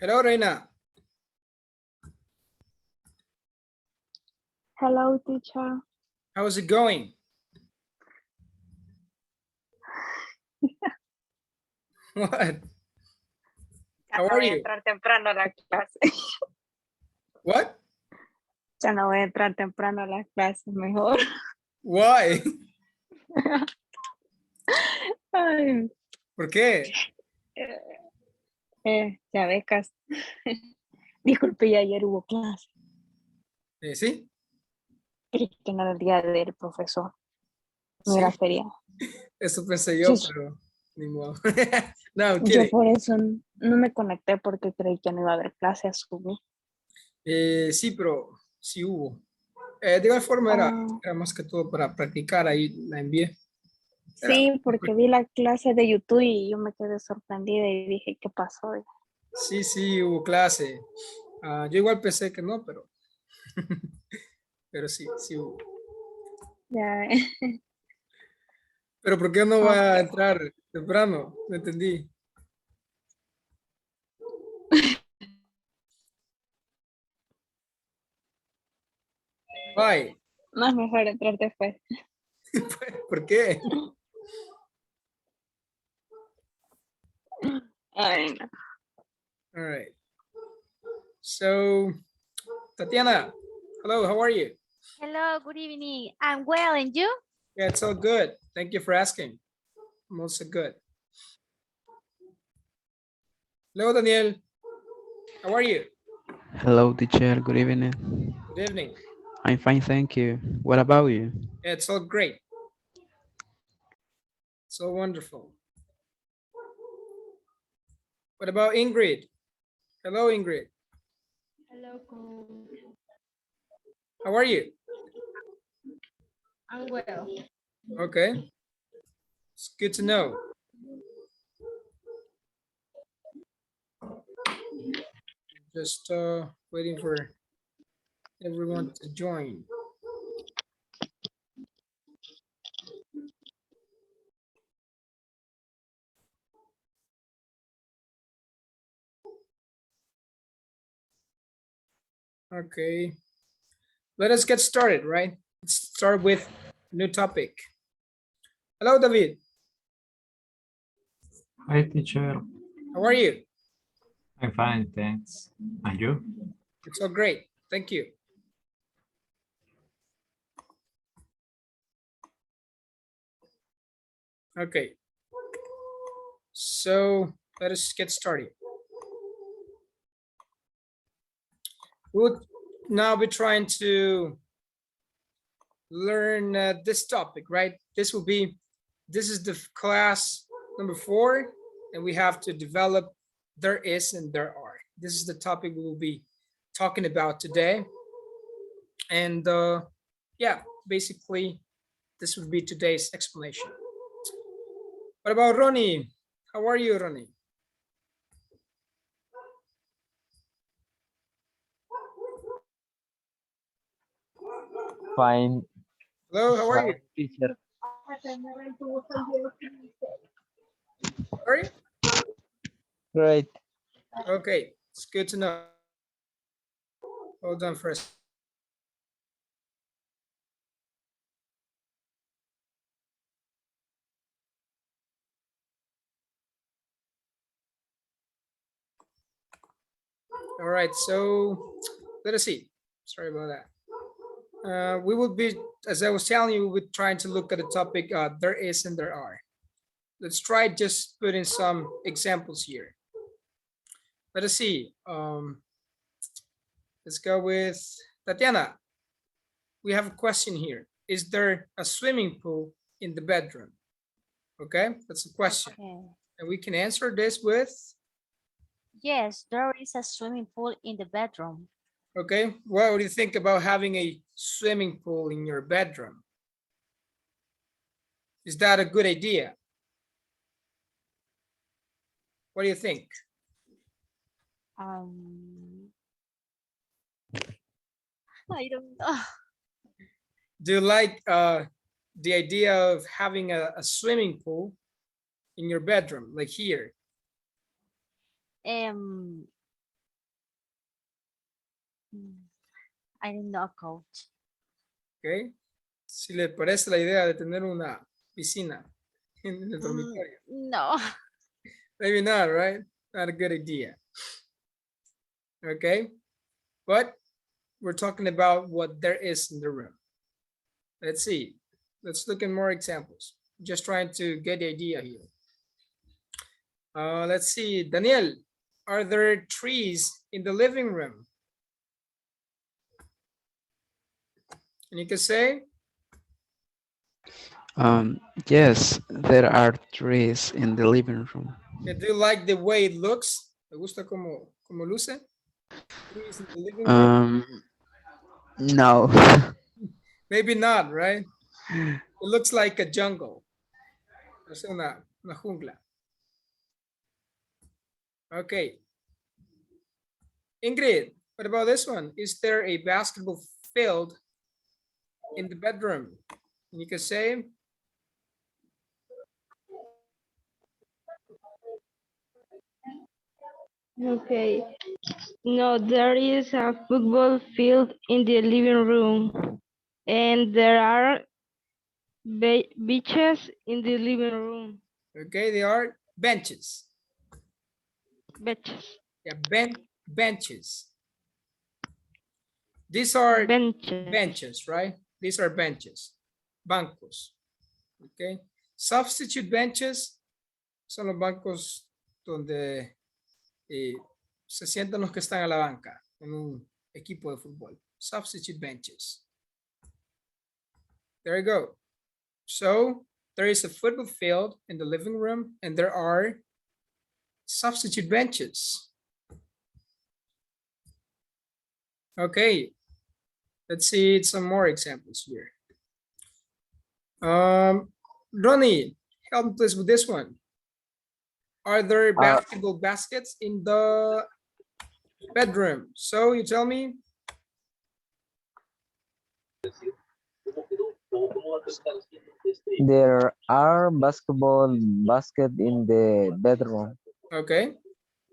Hello, Reina. Hello, teacher. How's it going? What? Ya How no are voy a you? entrar temprano a la clase. What? Ya no voy a entrar temprano a la clase, mejor. Why? Ay, ¿Por qué? ya becas. Disculpe, y ayer hubo clase. ¿Sí? Pero que no era el día del profesor. No Sí. era feria. Eso pensé Sí, yo, pero ni modo. No, I'm yo kidding. por eso no me conecté porque creí que no iba a haber clase, asumí. Sí, pero sí hubo. De igual forma Ah, era más que todo para practicar, ahí la envié. Era- sí, porque vi la clase de YouTube y yo me quedé sorprendida y dije, ¿qué pasó? sí, sí, hubo clase. Yo igual pensé que no, pero sí, sí hubo. Ya, Pero ¿por qué no va a ok. entrar temprano? No entendí. Why? No es mejor entrar después. ¿Por qué? Ay, no. All right. So, Tatiana, hello, how are you? Hello, good evening. I'm well, and you? Yeah, it's all good. Thank you for asking. I'm also good. Hello, Daniel. How are you? Hello, teacher. Good evening. Good evening. I'm fine, thank you. What about you? Yeah, it's all great. So wonderful. What about Ingrid? Hello, Ingrid. Hello, How are you? I'm well. Okay. It's good to know. Just waiting for everyone to join. Okay. Let us get started, right? Let's start with a new topic. Hello, David. Hi, teacher. How are you? I'm fine, thanks. And you? It's all great. Thank you. Okay. So let us get started. We'll now be trying to learn this topic, right? This is the class number 4, and we have to develop there is and there are. This is the topic we will be talking about today. And yeah, basically, this would be today's explanation. What about Ronnie? How are you, Ronnie? Fine, Hello, how are you? fine, teacher. Sorry? Great. Okay, it's good to know. Hold on first. All right, so let us see. Sorry about that. We will be, as I was telling you, we're trying to look at the topic there is and there are. Let's try just putting some examples here. Let us see. Let's go with Tatiana. We have a question here. Is there a swimming pool in the bedroom? Okay, that's a question. Okay. And we can answer this with, Yes, there is a swimming pool in the bedroom. okay, what do you think about having a swimming pool in your bedroom? Is that a good idea? What do you think? I don't know. Do you like the idea of having a swimming pool in your bedroom, like here? Um, I didn't know, coach. Okay. Si le parece la idea de tener una piscina en el Mm, dormitorio. no. Maybe not, right? Not a good idea. Okay. But we're talking about what there is in the room. Let's see. Let's look at more examples. Just trying to get the idea here. Let's see. Daniel, are there trees in the living room? And you can say, Yes, there are trees in the living room. do you like the way it looks? ¿Te gusta como luce? Trees in the living room? No. Maybe not, right? It looks like a jungle. Es una jungla. Okay. Ingrid, what about this one? Is there a basketball field in the bedroom? And you can say, Okay. No, there is a football field in the living room, and there are beaches in the living room. okay, they are benches. Benches. Yeah, benches. These are Benches. benches, right? These are benches. Bancos. Okay. Substitute benches son los bancos donde se sientan los que están a la banca en un equipo de fútbol. Substitute benches. There you go. So there is a football field in the living room and there are substitute benches. Okay, let's see some more examples here. Ronnie, help me please with this one. Are there basketball baskets in the bedroom? So you tell me. There are basketball basket in the bedroom. Okay,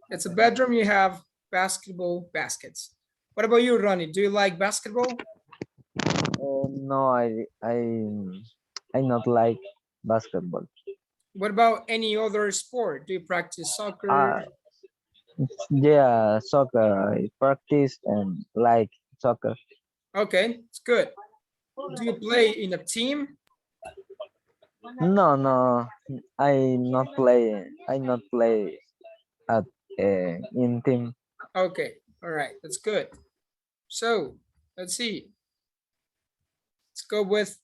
it's a bedroom, you have basketball baskets. What about you, Ronnie? Do you like basketball? No, I not like basketball. What about any other sport? Do you practice soccer? Yeah, soccer. I practice and like soccer. Okay, it's good. Do you play in a team? No. I not play. I not play at in team. Okay, all right, that's good. So let's see. Let's go with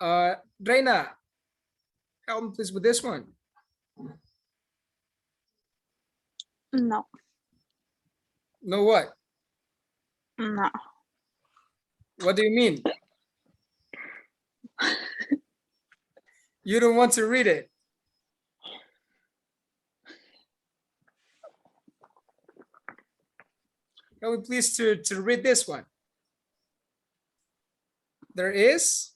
Reina. Help me please with this one. No, No what? no. What do you mean? You don't want to read it. Help me please to read this one. There is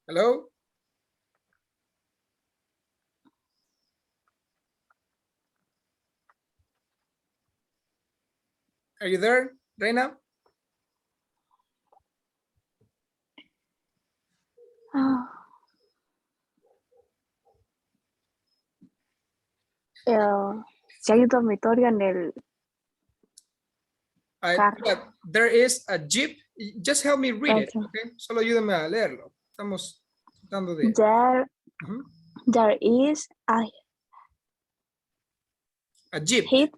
hello? Are you there, Reina? Ah. Si hay un dormitorio en el carro. Yeah, there is a jeep. Just help me read it, Okay. okay? Solo ayúdame a leerlo. Estamos tratando de... Ujú. There is a Jeep. jeep.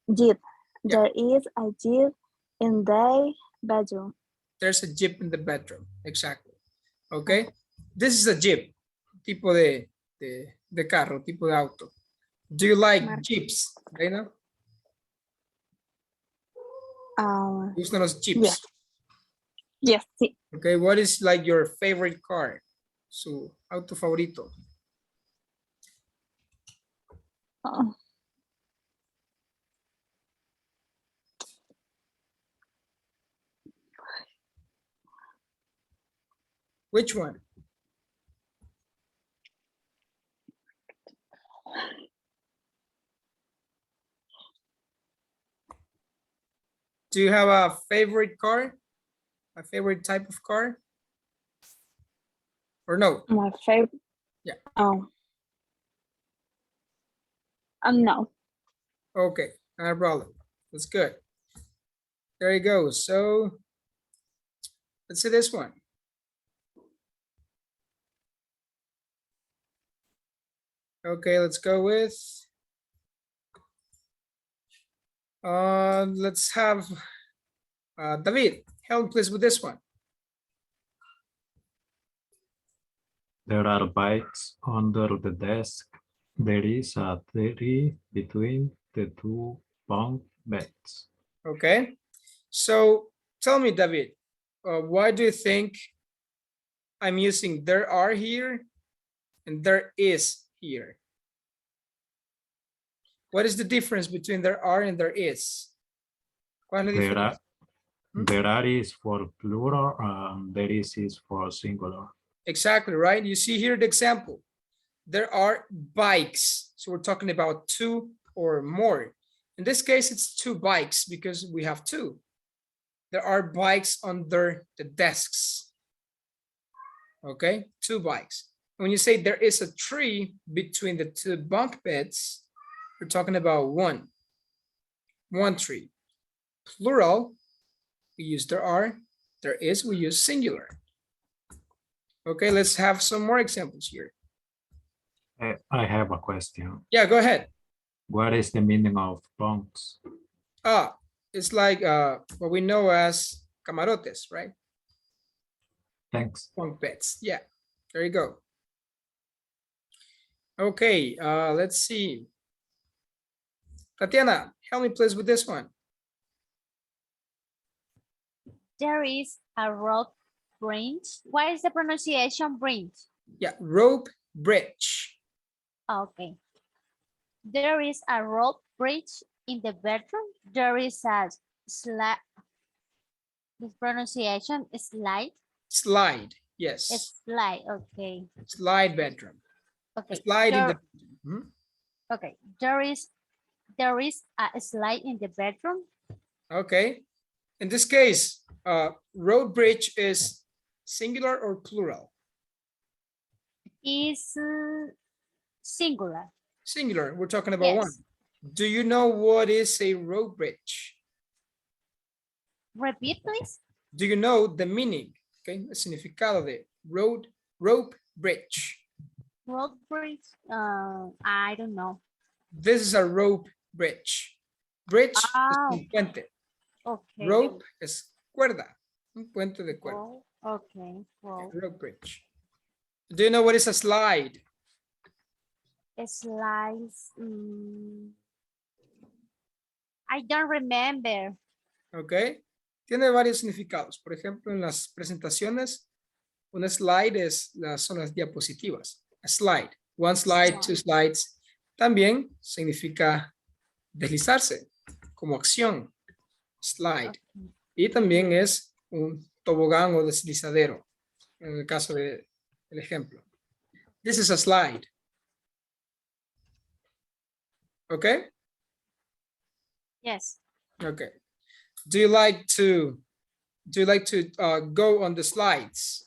Yeah. There is a jeep in the bedroom. There's a jeep in the bedroom. Exactly. Okay. This is a jeep. Tipo de carro, tipo de auto. Do you like jeeps, Reina? ¿Te gustan los jeeps? Yes, sí. Okay. What is like your favorite car? Su auto favorito. Oh. Which one? Do you have a favorite car? A favorite type of car? Or no? My favorite. Yeah. No. Okay, not a problem. That's good. There you go. So let's see this one. Okay, let's go with let's have David, help please with this one. There are bikes under the desk. There is a tree between the two bunk beds. Okay, so tell me, David, why do you think I'm using there are here and there is here? What is the difference between there are and there is? ¿Cuál es la There diferencia? are, there are is for plural, there is for singular. Exactly, right? You see here the example. There are bikes. So we're talking about two or more. In this case, it's two bikes because we have two. There are bikes under the desks. Okay, two bikes. When you say there is a tree between the two bunk beds, we're talking about one tree. Plural, we use there are. There is, we use singular. Okay, let's have some more examples here. I have a question. Yeah, go ahead. What is the meaning of bunks? It's like what we know as camarotes, right? Thanks. Bunk beds. Yeah, there you go. Okay, let's see. Tatiana, help me please with this one. There is a rope bridge. What is the pronunciation bridge? Yeah, rope bridge. Okay. There is a rope bridge in the bedroom. There is a slide. The pronunciation is slide. Slide, yes. It's slide. Okay. Slide bedroom. Okay. Slide in the. Okay. There is a slide in the bedroom. Okay. In this case, road bridge is singular or plural? Is singular. Singular. We're talking about Yes. one. Do you know what is a road bridge? Repeat, please. Do you know the meaning? Okay, el significado de rope bridge. Road bridge. I don't know. This is a rope bridge. Bridge es Oh. un puente. Okay. Rope es cuerda. Un puente de cuerda. Oh, okay. Well, Rope bridge. Do you know what is a slide? slides. I don't remember. Ok. Tiene varios significados. Por ejemplo, en las presentaciones, un slide son las diapositivas. A slide. One slide, two slides. También significa deslizarse como acción. Slide. Okay. Y también es un tobogán o deslizadero. En el caso del ejemplo. This is a slide. Okay? Yes. Okay. Do you like to go on the slides?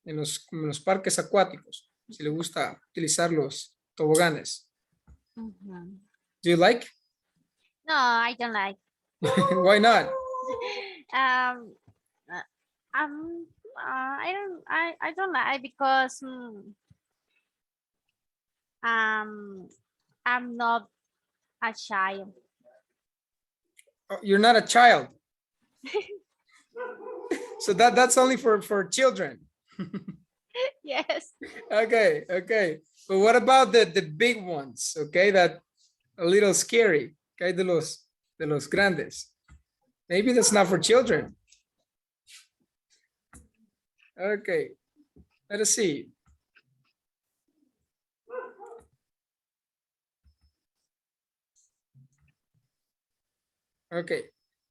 En los parques acuáticos. Si le gusta utilizar los toboganes. Mhm. Do you like? No, I don't like. Why not? I don't like because I'm not a child. Oh, you're not a child. So that's only for children. Yes. Okay, okay. But what about the big ones? Okay, that a little scary. Okay, de los grandes. Maybe that's not for children. Okay, let us see. Okay,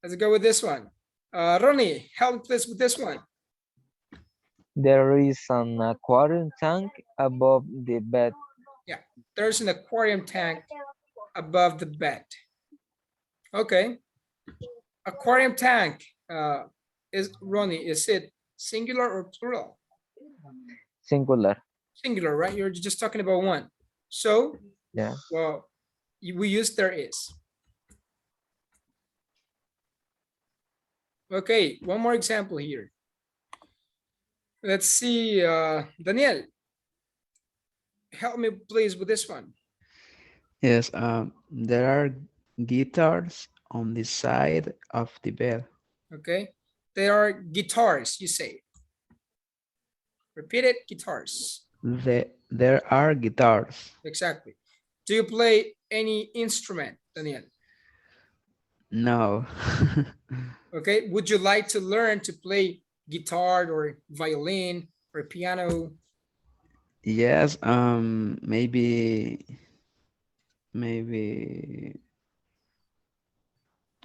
let's go with this one. Ronnie, help please with this one. There is an aquarium tank above the bed. There's an aquarium tank above the bed. Okay, aquarium tank, is Ronnie, is it singular or plural? Singular. Singular, right? You're just talking about one. So, Yeah. well, we use there is. Okay, one more example here. Let's see, Daniel, help me please with this one. Yes, there are guitars on the side of the bed. Okay, there are guitars, you say. Repeat it, guitars. There are guitars. Exactly. Do you play any instrument, Daniel? No. Okay, would you like to learn to play guitar or violin or piano? Yes, maybe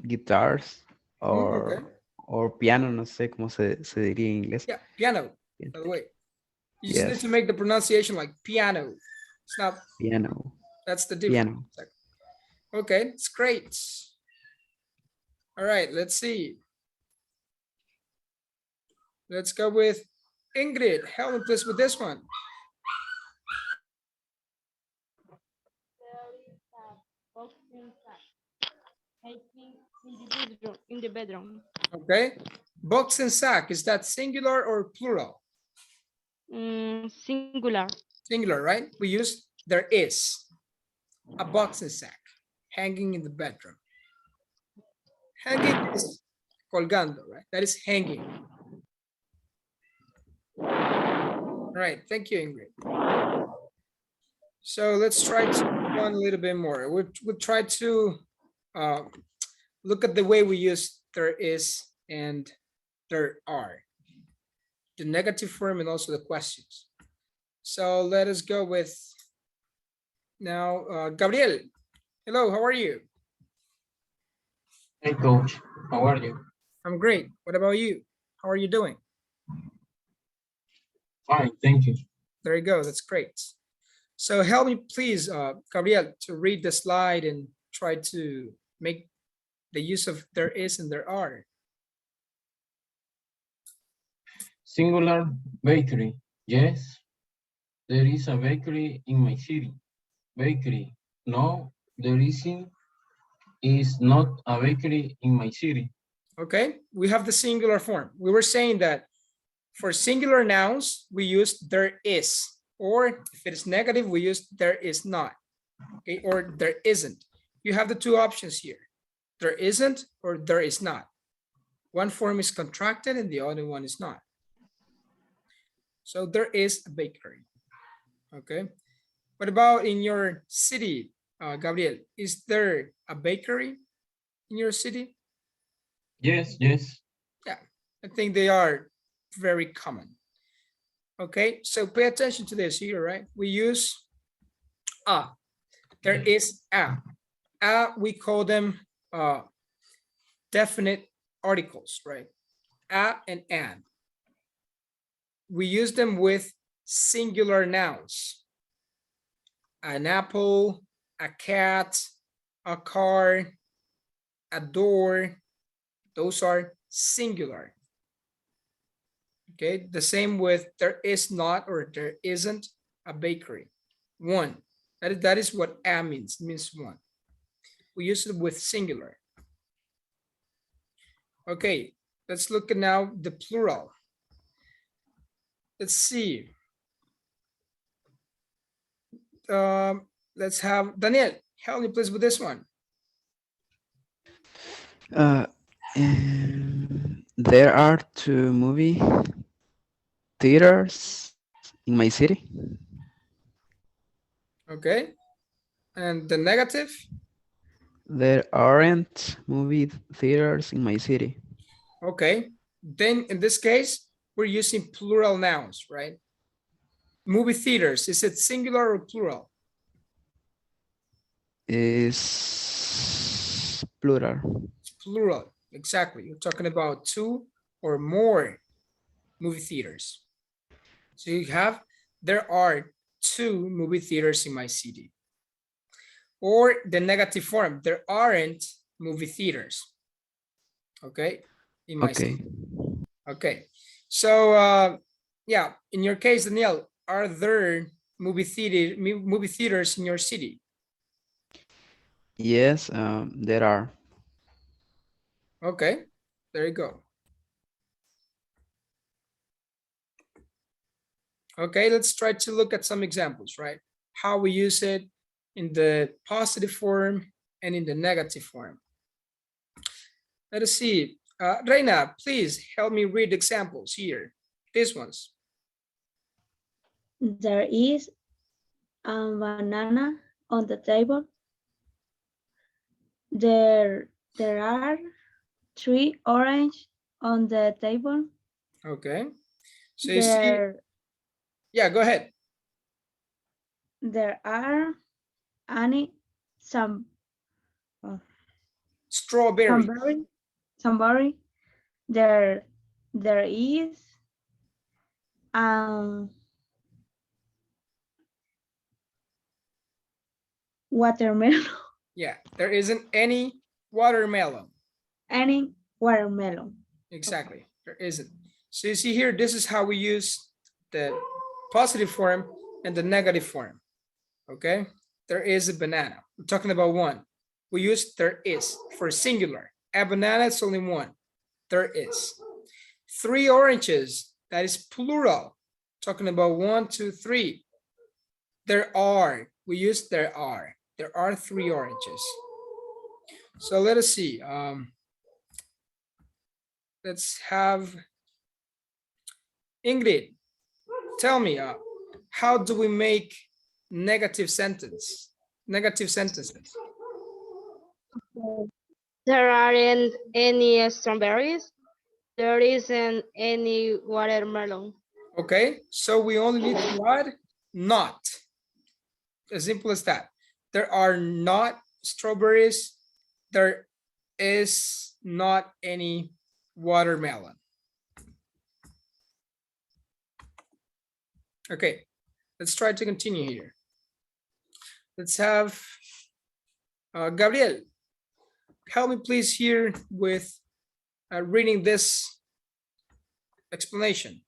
guitars Okay, or piano, no sé cómo se diría en inglés. yeah, piano, by the way. You just need Yes, to make the pronunciation like piano. It's not, piano, that's the difference. piano. Okay, it's great. All right, let's see. Let's go with Ingrid. Help me please with this one. I think in the bedroom. Okay, box and sack, is that singular or plural? Singular. Singular, right? We use there is a box and sack hanging in the bedroom. Hanging is colgando, right? That is hanging. All right, thank you, Ingrid. So let's try to go on a little bit more. We'll try to look at the way we use there is and there are. The negative form and also the questions. So let us go with now, Gabriel. Hello, how are you? Hey coach, how are you? I'm great. What about you? How are you doing? Fine, thank you. There you go. That's great. So help me please, Gabriel, to read the slide and try to make the use of there is and there are. Singular bakery. Yes, there is a bakery in my city. Bakery. No, there isn't. Is not a bakery in my city. Okay, we have the singular form. We were saying that for singular nouns, we use there is, or if it is negative, we use there is not, okay, or there isn't. You have the two options here. There isn't or there is not. One form is contracted and the other one is not. So there is a bakery, okay? What about in your city, Gabriel? Is there a bakery in your city? Yes, yes. Yeah, I think they are very common. Okay, so pay attention to this here, right? We use a. There is a. We call them definite articles, right? A and an. We use them with singular nouns. An apple, a cat, a car, a door. Those are singular. Okay, the same with there is not or there isn't a bakery. One. That is what a means. It means one. We use it with singular. Okay, let's look at now the plural. Let's see. Let's have Daniel. Help me please with this one. There are 2 movie theaters in my city. Okay, and the negative. There aren't movie theaters in my city. Okay, then in this case, we're using plural nouns, right? Movie theaters, is it singular or plural? Is plural. It's plural, exactly. You're talking about 2 or more movie theaters. So you have, there are 2 movie theaters in my city. Or the negative form, there aren't movie theaters. Okay, in my Okay. city. Okay, so yeah, in your case, Danielle, are there movie theaters in your city? Yes, there are. Okay, there you go. Okay, let's try to look at some examples, right? How we use it in the positive form and in the negative form. Let us see. Reina, please help me read examples here. These ones. There is a banana on the table. There are 3 orange on the table. Okay. So you see, yeah, go ahead. There are any some Strawberry. somebody. There is um watermelon. Yeah, there isn't any watermelon. Any watermelon. Exactly, there isn't. So you see here, this is how we use the positive form and the negative form. Okay, there is a banana. We're talking about one. We use there is for singular. A banana is only one. There is. 3 oranges, that is plural. Talking about 1, 2, 3. There are. We use there are. There are 3 oranges. So let us see. Let's have Ingrid. Tell me, how do we make negative sentences? There aren't any strawberries. There isn't any watermelon. Okay, so we only need to add not. As simple as that. There are not strawberries. There is not any watermelon. Okay, let's try to continue here. Let's have Gabriel. Help me please here with reading this explanation.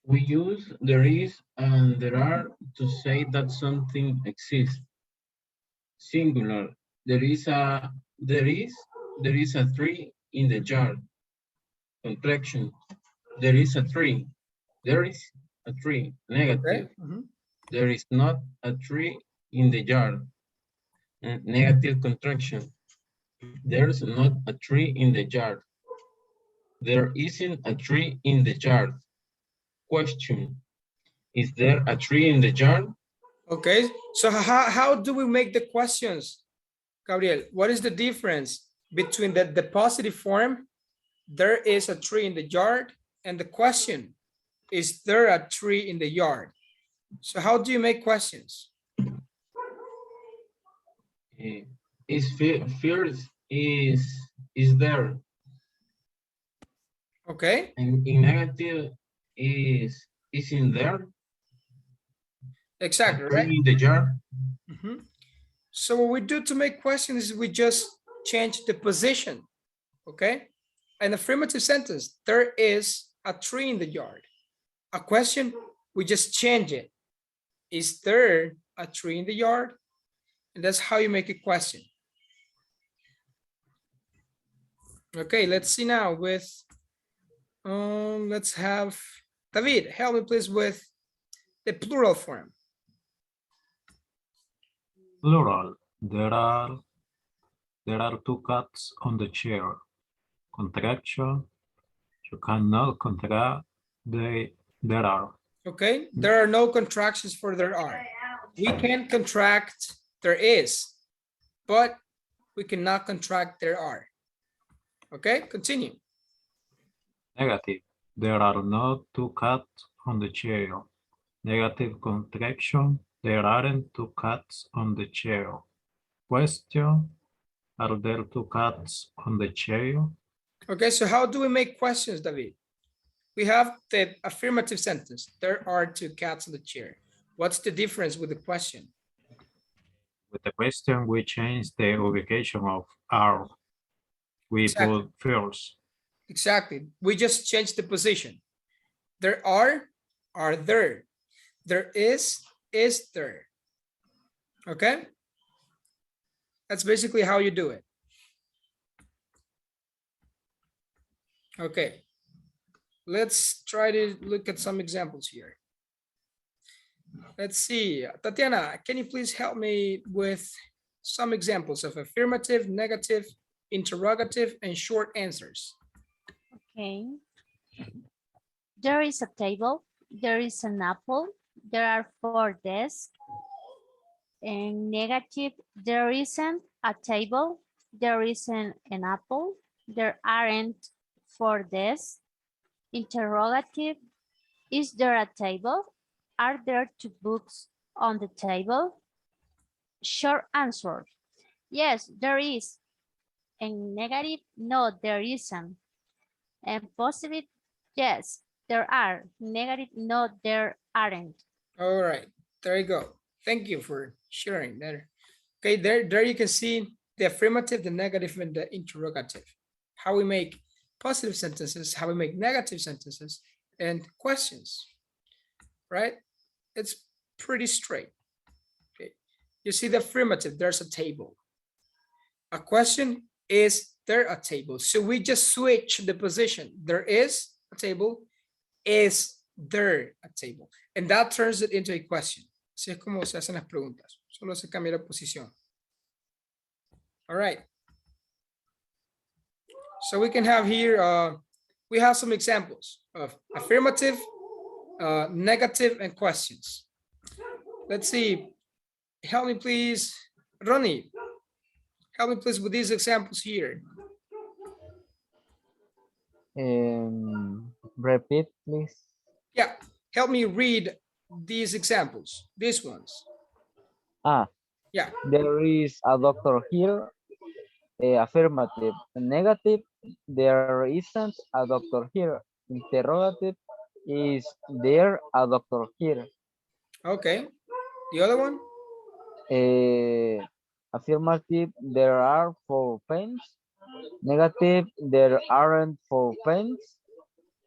We use there is and there are to say that something exists. Singular. There is a tree in the yard. Contraction. There is a tree. There is a tree. Negative. Okay. There is not a tree in the yard. Negative contraction. There's not a tree in the yard. There isn't a tree in the yard. Question. Is there a tree in the yard? Okay, so how do we make the questions, Gabriel? What is the difference between the positive form, there is a tree in the yard, and the question, is there a tree in the yard? So how do you make questions? Is first is there? Okay. And in negative is in there? Exactly, right? In the yard? So what we do to make questions is we just change the position, okay? An affirmative sentence, there is a tree in the yard. A question, we just change it. Is there a tree in the yard? And that's how you make a question. Okay, let's see now with, let's have David, help me please with the plural form. Plural. There are 2 cats on the chair. Contraction. You cannot contract. There are. Okay, there are no contractions for there are. We can contract there is, but we cannot contract there are. Okay, continue. Negative. There are not 2 cats on the chair. Negative contraction. There aren't 2 cats on the chair. Question. Are there 2 cats on the chair? Okay, so how do we make questions, David? We have the affirmative sentence. There are 2 cats on the chair. What's the difference with the question? With the question, we change the ubication of are. We Exactly. put first. Exactly. We just changed the position. There are there. There is there. Okay? That's basically how you do it. Okay. Let's try to look at some examples here. Let's see. Tatiana, can you please help me with some examples of affirmative, negative, interrogative, and short answers? Okay. There is a table. There is an apple. There are 4 desks. And negative, there isn't a table. There isn't an apple. There aren't 4 desks. Interrogative, is there a table? Are there 2 books on the table? Short answer, yes, there is. And negative, no, there isn't. And positive, yes, there are. Negative, no, there aren't. All right, there you go. Thank you for sharing there. Okay, there you can see the affirmative, the negative, and the interrogative. How we make positive sentences, how we make negative sentences, and questions, right? It's pretty straight. Okay, you see the affirmative, there's a table. A question, is there a table? So we just switch the position. There is a table, is there a table? And that turns it into a question. Así es como se hacen las preguntas. Solo se cambia la posición. All right. So we can have here, we have some examples of affirmative, negative, and questions. Let's see. Help me please, Ronnie. Help me please with these examples here. Repeat, please. Yeah, help me read these examples, these ones. Yeah. There is a doctor here. Affirmative. Negative, there isn't a doctor here. Interrogative, is there a doctor here? Okay. The other one? Affirmative, there are 4 pens. Negative, there aren't 4 pens.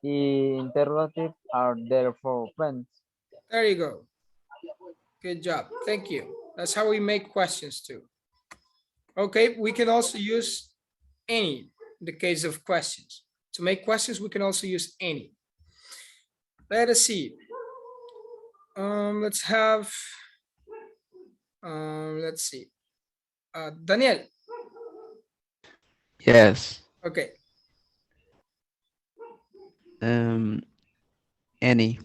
Interrogative, are there 4 pens? There you go. Good job. Thank you. That's how we make questions too. Okay, we can also use any in the case of questions. To make questions, we can also use any. Let us see. Let's have, let's see. Daniel. Yes. Okay. Any.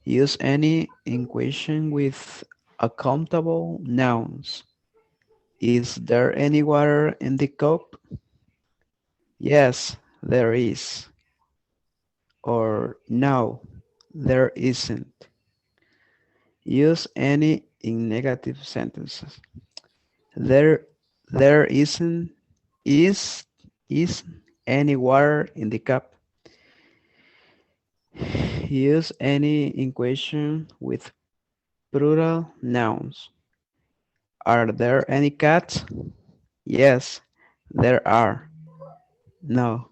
Use any in question with accountable nouns. Is there any water in the cup? Yes, there is. Or no, there isn't. Use any in negative sentences. There isn't is any water in the cup. Use any in question with plural nouns. Are there any cats? Yes, there are. No,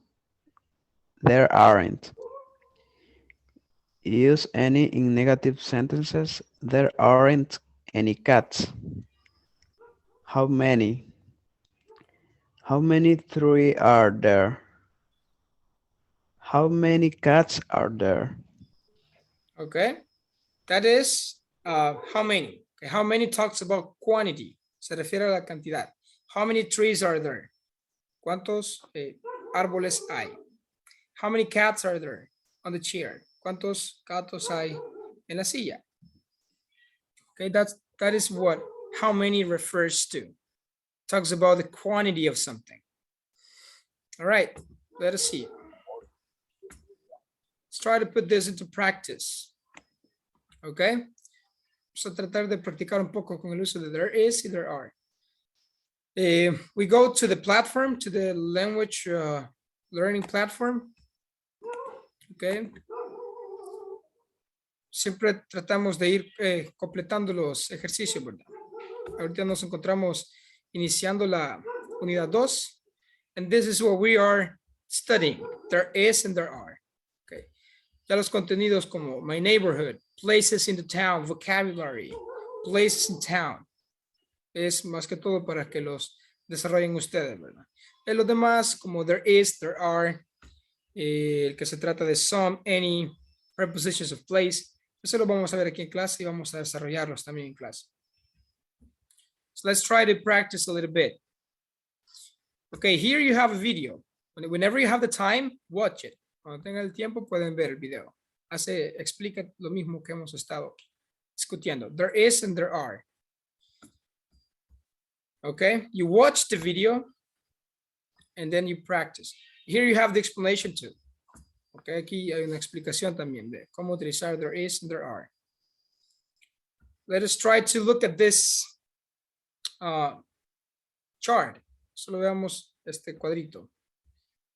there aren't. Use any in negative sentences. There aren't any cats. How many? How many trees are there? How many cats are there? Okay. That is how many. Okay. How many talks about quantity. Se refiere a la cantidad. How many trees are there? ¿Cuántos árboles hay? How many cats are there on the chair? ¿Cuántos gatos hay en la silla? Okay, that is what how many refers to. Talks about the quantity of something. All right, let us see. Let's try to put this into practice. Okay. Vamos a tratar de practicar un poco con el uso de there is y there are. We go to the platform, to the language learning platform. Okay. Siempre tratamos de ir completando los ejercicios, ¿verdad? Ahorita nos encontramos iniciando la unidad 2. And this is what we are studying. There is and there are. Okay. Ya los contenidos como my neighborhood, places in the town, vocabulary, places in town. Es más que todo para que los desarrollen ustedes, ¿verdad? En los demás, como there is, there are, el que se trata de some, any, prepositions of place, eso lo vamos a ver aquí en clase y vamos a desarrollarlos también en clase. So let's try to practice a little bit. Okay, here you have a video. Whenever you have the time, watch it. Cuando tengan el tiempo, pueden ver el video. Explica lo mismo que hemos estado discutiendo. There is and there are. Okay, you watch the video and then you practice. Here you have the explanation too. Okay, aquí hay una explicación también de cómo utilizar there is and there are. Let us try to look at this chart. Solo veamos este cuadrito.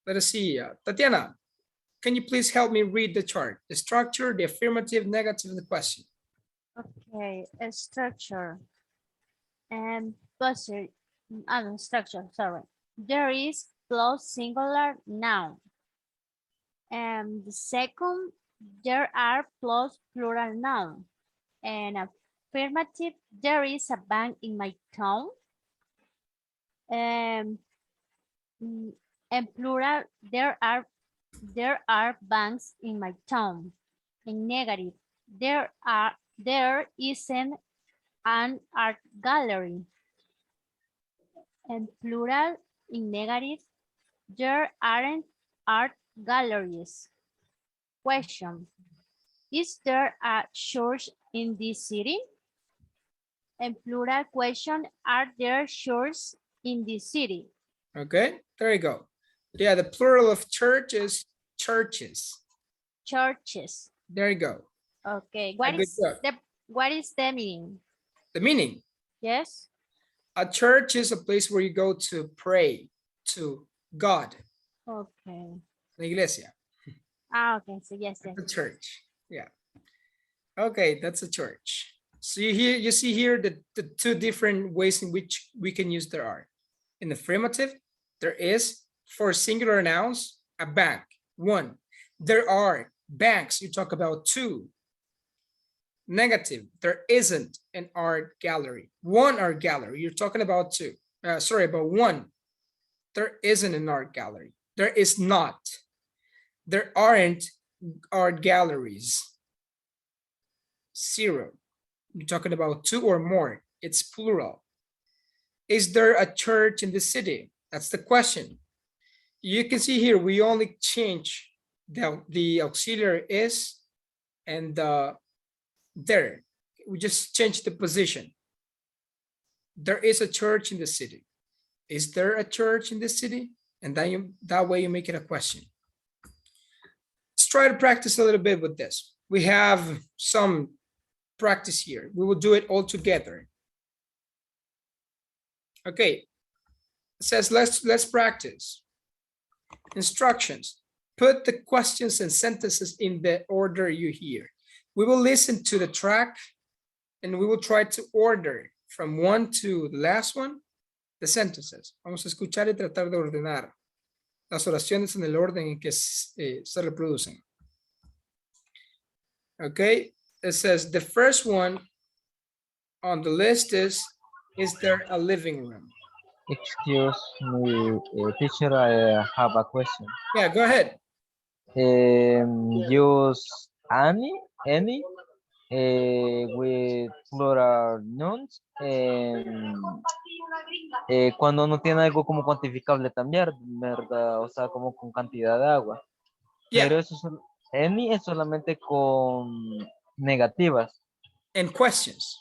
Let us see. Tatiana, can you please help me read the chart? The structure, the affirmative, negative, and the question. Okay, a structure and structure, sorry. There is plus singular noun. And the second, there are plus plural noun. And affirmative, there is a bank in my town. And plural, there are banks in my town. In negative, there isn't an art gallery. And plural, in negative, there aren't art galleries. Question: is there a church in this city? And plural question: are there churches in this city? Okay, there you go. Yeah, the plural of church is churches. Churches. There you go. Okay. Good job. What is the meaning? The meaning. Yes. A church is a place where you go to pray to God. Okay. La iglesia. Okay. So yes. The church. Yeah. Okay, that's a church. So you see here the two different ways in which we can use there are. In the affirmative, there is, for singular nouns, a bank, one. There are banks, you talk about two. Negative, there isn't an art gallery. One art gallery, you're talking about two. About one. There isn't an art gallery. There is not. There aren't art galleries. Zero. You're talking about two or more. It's plural. Is there a church in the city? That's the question. You can see here, we only change the auxiliary is and there. We just change the position. There is a church in the city. Is there a church in the city? And then that way you make it a question. Let's try to practice a little bit with this. We have some practice here. We will do it all together. Okay. It says let's practice. Instructions. Put the questions and sentences in the order you hear. We will listen to the track and we will try to order from one to the last one, the sentences. Vamos a escuchar y tratar de ordenar las oraciones en el orden en que se reproducen. Okay, it says the first one on the list is there a living room? Excuse me, teacher, I have a question. Yeah, go ahead. Use any with plural nouns cuando no tiene algo como cuantificable también, ¿verdad? O sea, como con cantidad de agua. Yeah. Pero eso any es solamente con negativas. And questions.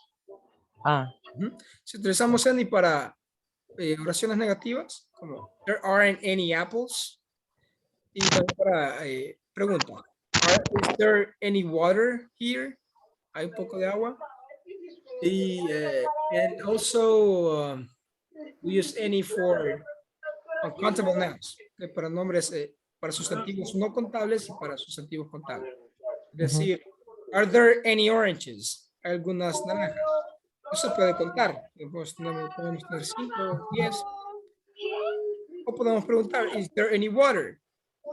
Si utilizamos any para oraciones negativas, como there aren't any apples. Y para pregunta, is there any water here? Hay un poco de agua. And also we use any for uncountable nouns, para nombres, para sustantivos no contables y para sustantivos contables. Es decir, are there any oranges? ¿Hay algunas naranjas? No se puede contar. Podemos tener 5, 10. O podemos preguntar, is there any water?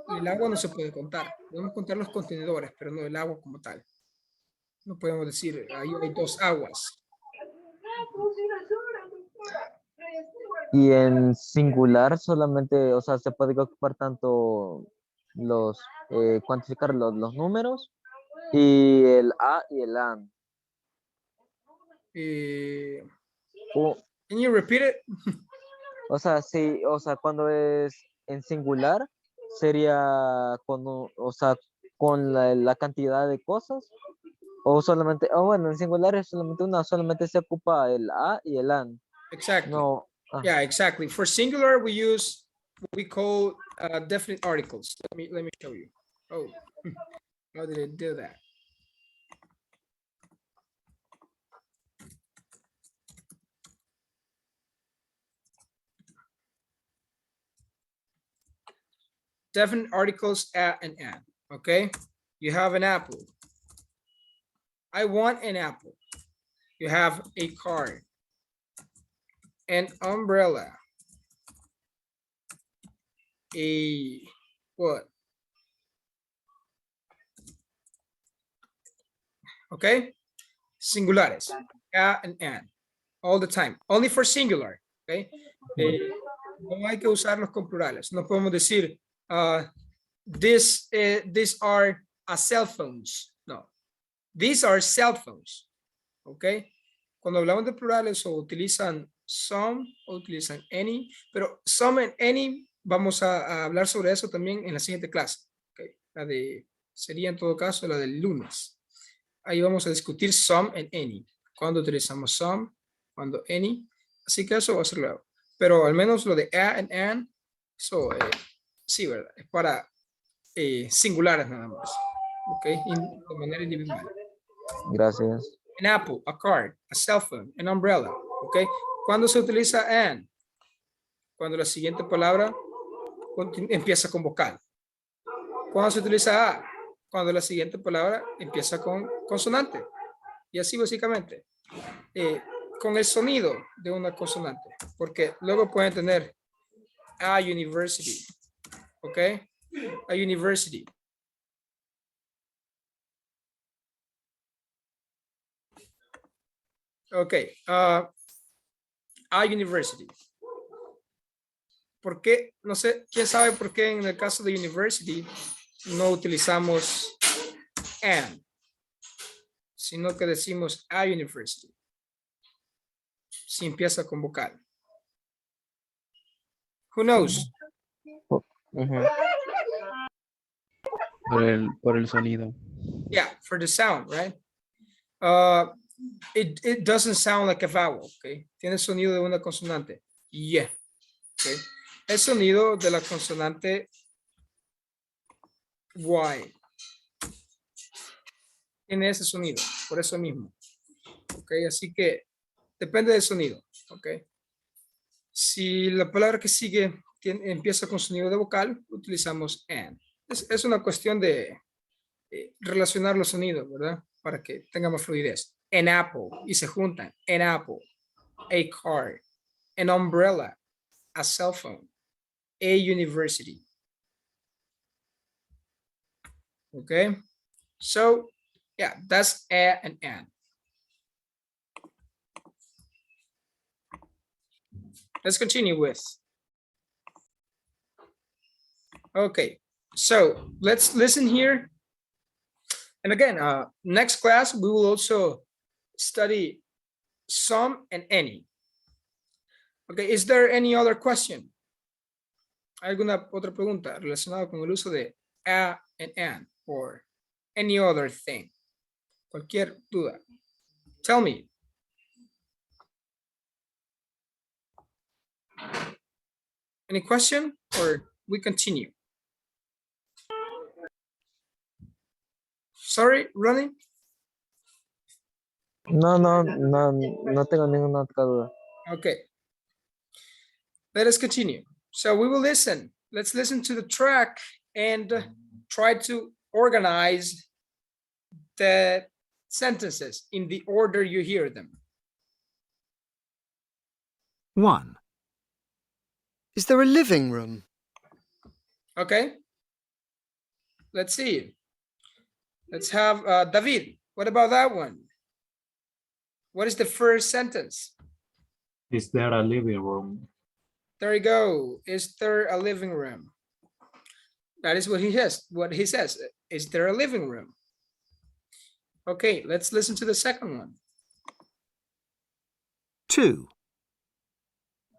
El agua no se puede contar. Podemos contar los contenedores, pero no el agua como tal. No podemos decir, ahí hay 2 aguas. Y en singular solamente, o sea, se puede ocupar tanto los, cuantificar los números y el a y el an. O, Can you repeat it? o sea, sí, o sea, cuando es en singular sería o sea, con la cantidad de cosas. O solamente, o bueno, en singular es solamente una, solamente se ocupa el a y el an. Exactly. No. Yeah, exactly. For singular, we use what we call definite articles. Let me show you. Oh, how did it do that? Definite articles at and an. Okay, you have an apple. I want an apple. You have a car, an umbrella, a what? Okay, singulares, a and an, all the time, only for singular. Okay, no hay que usarlos con plurales. No podemos decir these are cell phones. No, these are cell phones. Ok. Cuando hablamos de plurales o utilizan some o utilizan any, pero some and any vamos a hablar sobre eso también en la siguiente clase. Okay. Sería en todo caso la del lunes. Ahí vamos a discutir some and any. Cuando utilizamos some, cuando any. Así que eso va a ser luego. Pero al menos lo de a and an, eso sí, ¿verdad? Es para singulares nada más. Ok, de manera individual. Gracias. An apple, a card, a cell phone, an umbrella. Ok, ¿cuándo se utiliza an? Cuando la siguiente palabra empieza con vocal. ¿Cuándo se utiliza a? Cuando la siguiente palabra empieza con consonante. Y así básicamente. Con el sonido de una consonante. Porque luego pueden tener a university. Ok, a university. Ok, a university. ¿Por qué? No sé, ¿quién sabe por qué en el caso de university no utilizamos an, sino que decimos a university? Si empieza con vocal. Who knows? Por el sonido. Yeah, for the sound, right? It doesn't sound like a vowel, okay? Tiene el sonido de una consonante. Yeah. Okay. El sonido de la consonante Y. Tiene ese sonido, por eso mismo. Ok, así que depende del sonido. Ok. Si la palabra que sigue empieza con sonido de vocal, utilizamos an. Es una cuestión de relacionar los sonidos, ¿verdad? Para que tenga más fluidez. An apple, y se juntan. An apple, a car, an umbrella, a cell phone, a university. Okay, so yeah, that's a and an. Let's continue with. Okay, so let's listen here. And again, next class, we will also study some and any. Okay, is there any other question? ¿Alguna otra pregunta relacionada con el uso de a and an or any other thing? Cualquier duda. Tell me. Any question or we continue? Sorry, Ronnie? No tengo ninguna otra duda. Okay. Let us continue. So we will listen. Let's listen to the track and try to organize the sentences in the order you hear them. 1. Is there a living room? Okay. Let's see. Let's have David. What about that one? What is the first sentence? Is there a living room? There you go. Is there a living room? That is what he says. What he says. Is there a living room? Okay, let's listen to the second one. 2.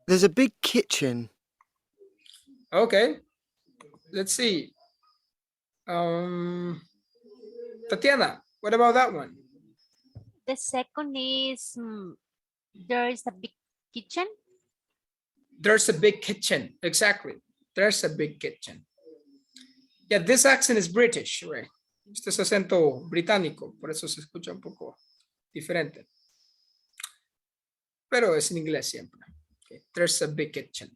There's a big kitchen. Okay. Let's see. Tatiana, what about that one? The second is there is a big kitchen. There's a big kitchen. Exactly. There's a big kitchen. Yeah, this accent is British, right? Este es acento británico, por eso se escucha un poco diferente. Pero es en inglés siempre. Okay. There's a big kitchen.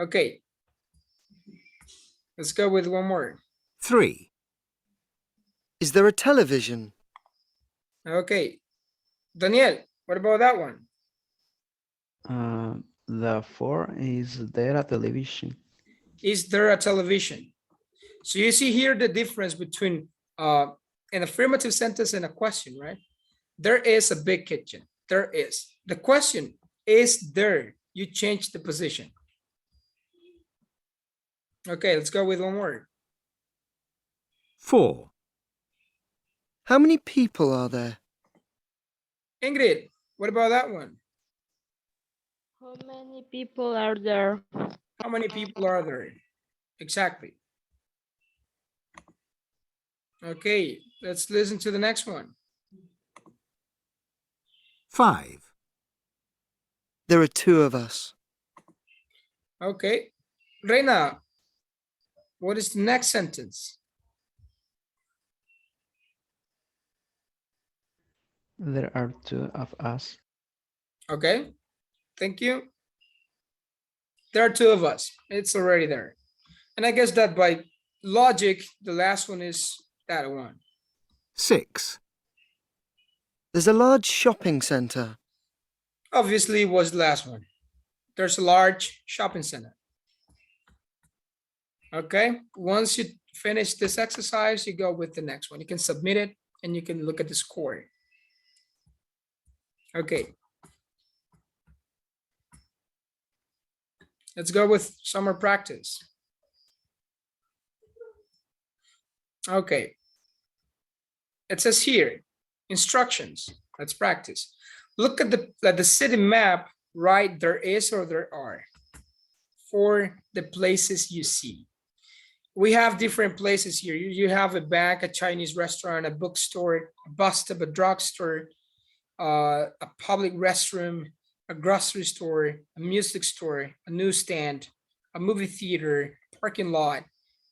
Okay. Let's go with one more. 3. Is there a television? Okay. Daniel, what about that one? The 4 is there a television? Is there a television? So you see here the difference between an affirmative sentence and a question, right? There is a big kitchen. There is. The question is there. You change the position. Okay, let's go with one more. 4. How many people are there? Ingrid, what about that one? How many people are there? How many people are there? Exactly. Okay, let's listen to the next one. 5. There are 2 of us. Okay. Reina, what is the next sentence? There are 2 of us. Okay, thank you. There are 2 of us. It's already there. And I guess that by logic, the last one is that one. 6. There's a large shopping center. Obviously, it was the last one. There's a large shopping center. Okay, once you finish this exercise, you go with the next one. You can submit it and you can look at the score. Okay. Let's go with summer practice. Okay. It says here, instructions. Let's practice. Look at the city map, right? There is or there are for the places you see. We have different places here. You have a bank, a Chinese restaurant, a bookstore, a bus stop, a drugstore, a public restroom, a grocery store, a music store, a newsstand, a movie theater, a parking lot,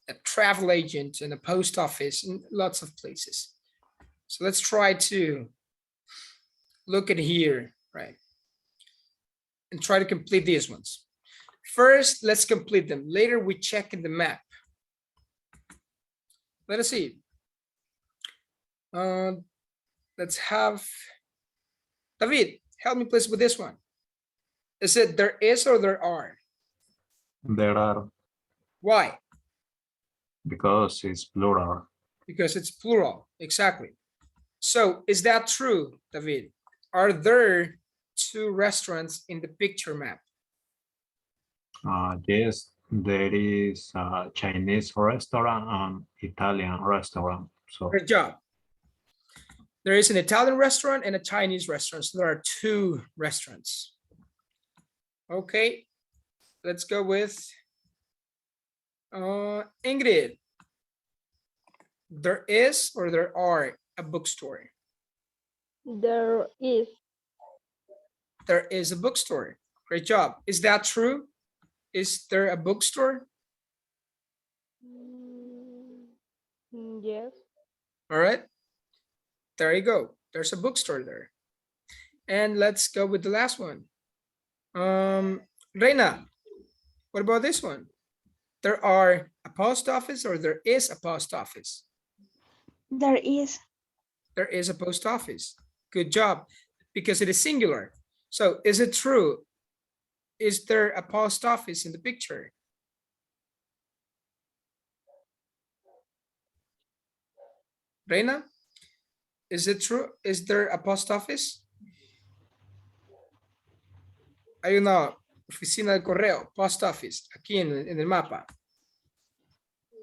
a travel agent, and a post office, and lots of places. So let's try to look at here, right? And try to complete these ones. First, let's complete them. Later, we check in the map. Let us see. Let's have David, help me please with this one. Is it there is or there are? There are, Why? because it's plural. Because it's plural, exactly. So is that true, David? Are there 2 restaurants in the picture map? Yes, there is a Chinese restaurant and Italian restaurant. So Great job. There is an Italian restaurant and a Chinese restaurant. So there are 2 restaurants. Okay, let's go with Ingrid. There is or there are a bookstore? There is. There is a bookstore. Great job. Is that true? Is there a bookstore? Yes. All right. There you go. There's a bookstore there. And let's go with the last one. Reina, what about this one? There are a post office or there is a post office? There is. There is a post office. Good job. Because it is singular. So is it true? Is there a post office in the picture? Reina, is it true? Is there a post office? Hay una oficina del correo, post office, aquí en el mapa.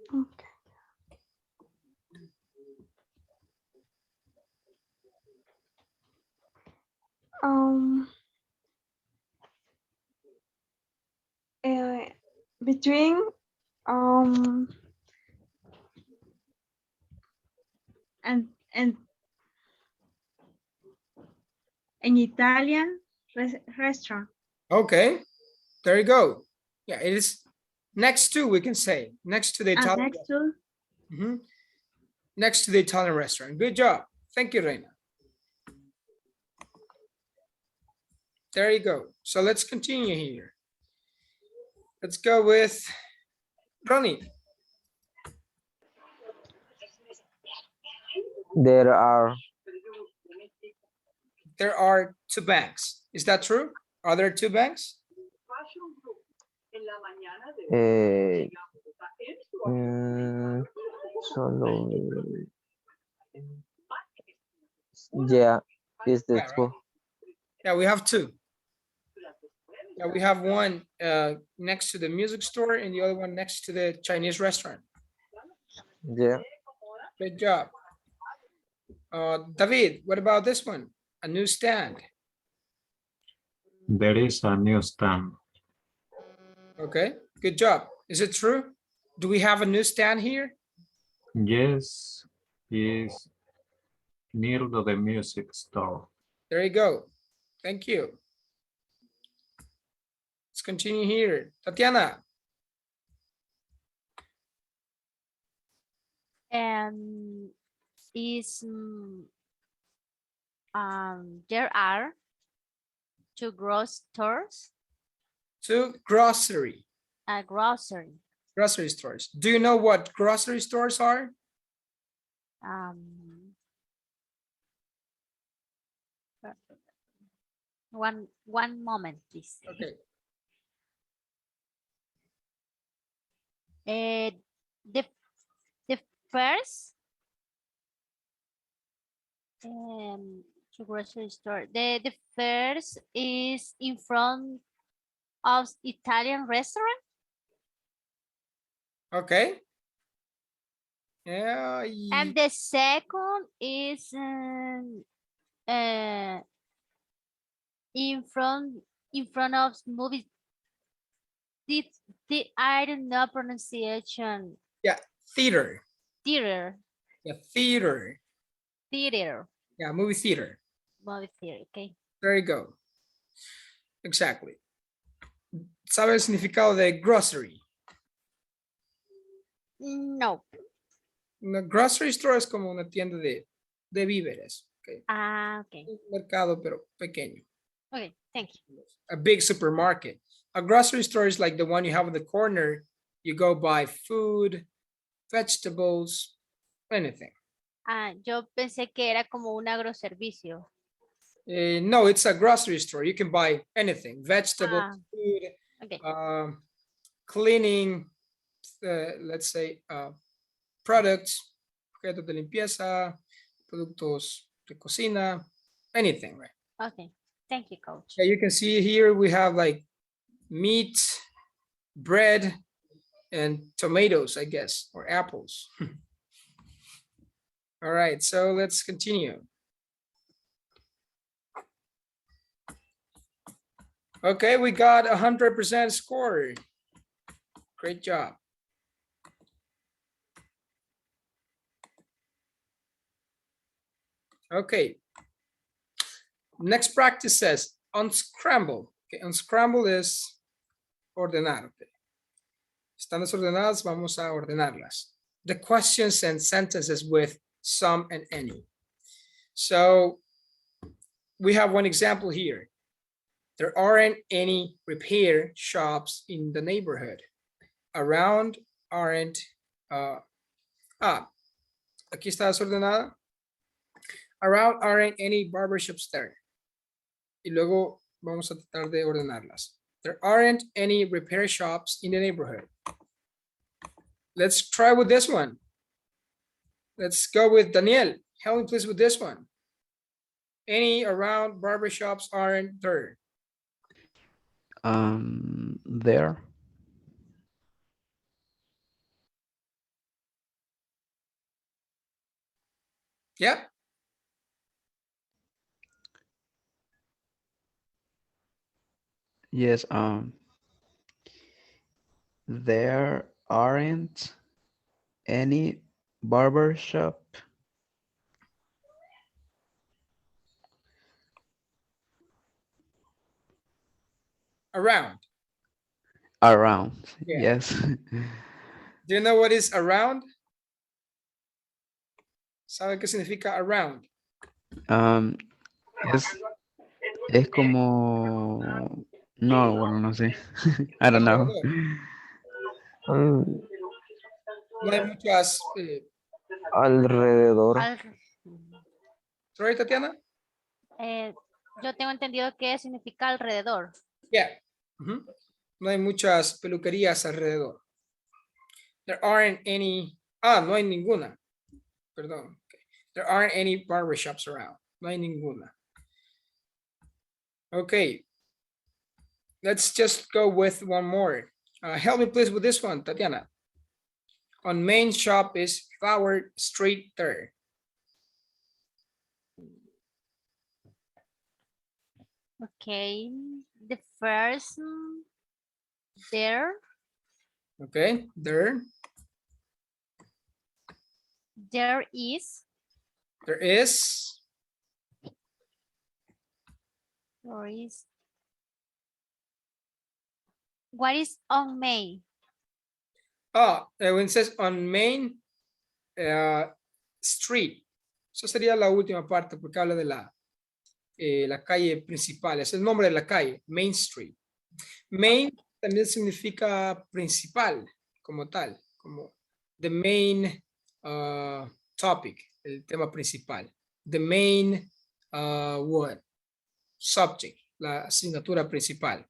Okay. Um, between and an Italian restaurant. Okay, there you go. Yeah, it is next to, we can say, next to the Italian. Next to Mhm. Next to the Italian restaurant. Good job. Thank you, Reina. There you go. So let's continue here. Let's go with Ronnie. There are two banks. Is that true? Are there two banks? eh, solo. Yeah, is the Yeah, right. two. Yeah, we have two. Yeah, we have one next to the music store and the other one next to the Chinese restaurant. Yeah. Good job. David, what about this one? A newsstand. There is a newsstand. Okay, good job. Is it true? Do we have a newsstand here? Yes, is near to the music store. There you go. Thank you. Let's continue here. Tatiana. Is there are two stores. Two grocery. A grocery. Grocery stores. Do you know what grocery stores are? One moment, please. Okay. The first to grocery store. The first is in front of Italian restaurant. Okay. Yeah. And the second is in front of movie. I don't know pronunciation. Yeah, theater. Theater. Yeah, theater. Theater. Yeah, movie theater. Movie theater, okay. There you go. Exactly. ¿Sabe el significado de grocery? No. Una grocery store es como una tienda de víveres. Okay. Okay. Un mercado, pero pequeño. Okay, thank you. A big supermarket. A grocery store is like the one you have in the corner. You go buy food, vegetables, anything. Yo pensé que era como un agroservicio. No, it's a grocery store. You can buy anything, vegetables, food, Okay. Cleaning, let's say, products, objetos de limpieza, productos de cocina, anything, right? Okay, thank you, coach. Yeah, you can see here we have like meat, bread, and tomatoes, I guess, or apples. All right, so let's continue. Okay, we got 100% score. Great job. Okay. Next practice says unscramble. Okay, unscramble is ordenar. Okay. Están desordenadas, vamos a ordenarlas. The questions and sentences with some and any. So we have one example here. There aren't any repair shops in the neighborhood. Around aren't, aquí está desordenada. Around aren't any barbershops there. Y luego Vamos a tratar de ordenarlas. There aren't any repair shops in the neighborhood. Let's try with this one. Let's go with Daniel. Help me please with this one. Any around barbershops aren't there? There. Yeah. Yes. There aren't any barber shop Around. around. Yeah. Yes. Do you know what is around? ¿Sabe qué significa around? Um, es como, no, bueno, no sé. I don't know. Mm, No hay muchas. alrededor. Sorry, Tatiana? Yo tengo entendido que significa alrededor. Yeah. Ujú. No hay muchas peluquerías alrededor. There aren't any. No hay ninguna. Perdón. Okay. There aren't any barbershops around. No hay ninguna. Okay. Let's just go with one more. Help me please with this one, Tatiana. On main shop is Flower Street there. Okay. The first there. Okay, there. There is. There is. There is. What is on Main? When it says on Main Street. Eso sería la última parte porque habla de la calle principal. Es el nombre de la calle, Main Street. Main también significa principal, como tal, como the main topic, el tema principal. The main what? Subject, la asignatura principal.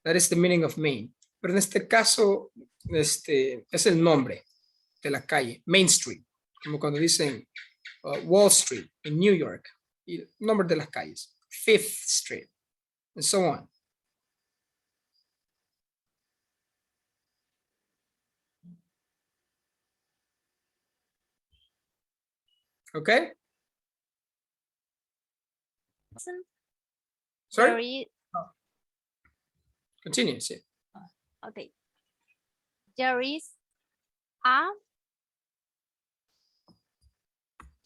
That is the meaning of main. Pero en este caso, es el nombre de la calle, Main Street, como cuando dicen Wall Street en New York, y el nombre de las calles, Fifth Street, and so on. Okay? There Sorry? is, Continue, sí. okay. There is a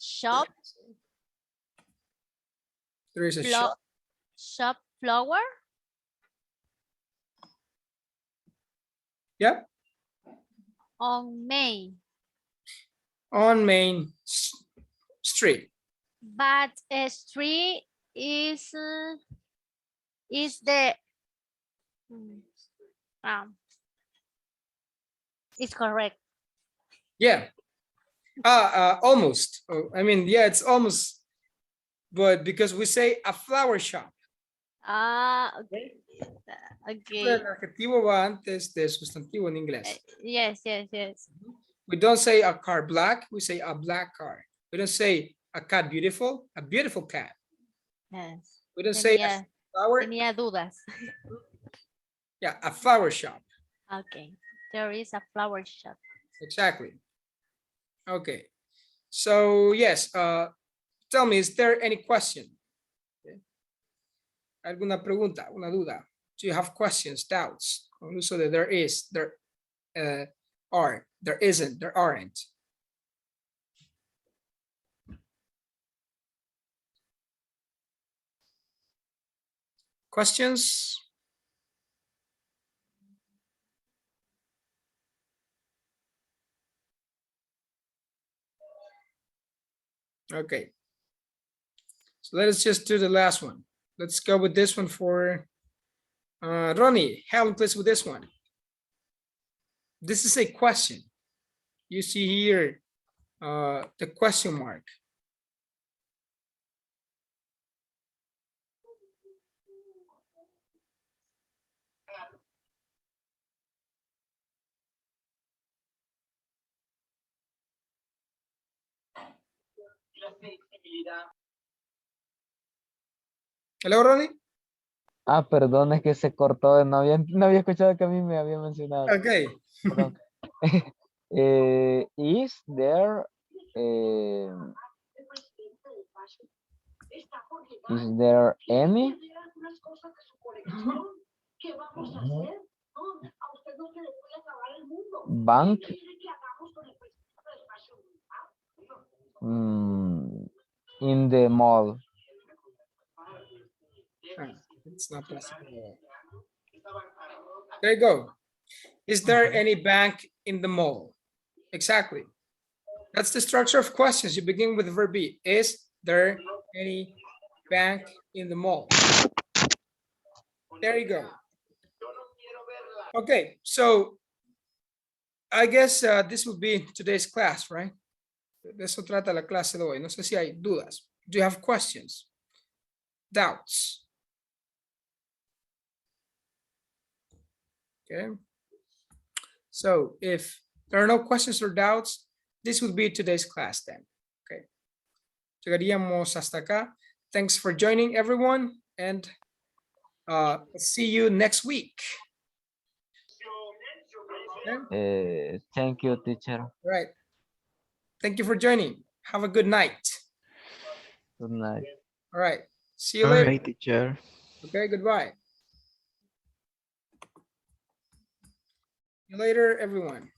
shop. There is a shop. Shop flower. Yeah. On Main. On Main Street. But a street is the it's correct. Yeah. Almost. I mean, yeah, it's almost. But because we say a flower shop. Okay. El Okay. adjetivo va antes del sustantivo en inglés. Yes, yes, yes. We don't say a car black, we say a black car. We don't say a cat beautiful, a beautiful cat. Yes. We don't say a flower. Tenía dudas. Yeah, a flower shop. Okay. There is a flower shop. Exactly. Okay. So yes, tell me, is there any question? Okay. ¿Alguna pregunta, una duda? Do you have questions, doubts? Con el uso de there is, there are, there isn't, there aren't. Questions? Okay. So let us just do the last one. Let's go with this one for Ronnie. Help me please with this one. This is a question. You see here the question mark. Hello, Ronnie. Ah, perdón, es que se cortó, no había escuchado que a mí me había mencionado. Okay. Perdón. Is there any bank in the mall? It's not possible. There you go. Is there any bank in the mall? Exactly. That's the structure of questions. You begin with the verb be. Is there any bank in the mall? There you go. Okay, so I guess this would be today's class, right? De eso trata la clase de hoy. No sé si hay dudas. Do you have questions? Doubts? Okay. So if there are no questions or doubts, this would be today's class then. Okay. Llegaríamos hasta acá. Thanks for joining everyone and see you next week. Okay. Thank you, teacher. All right. Thank you for joining. Have a good night. Good night. All right. See you All later. right, teacher. Okay, goodbye. See you later, everyone.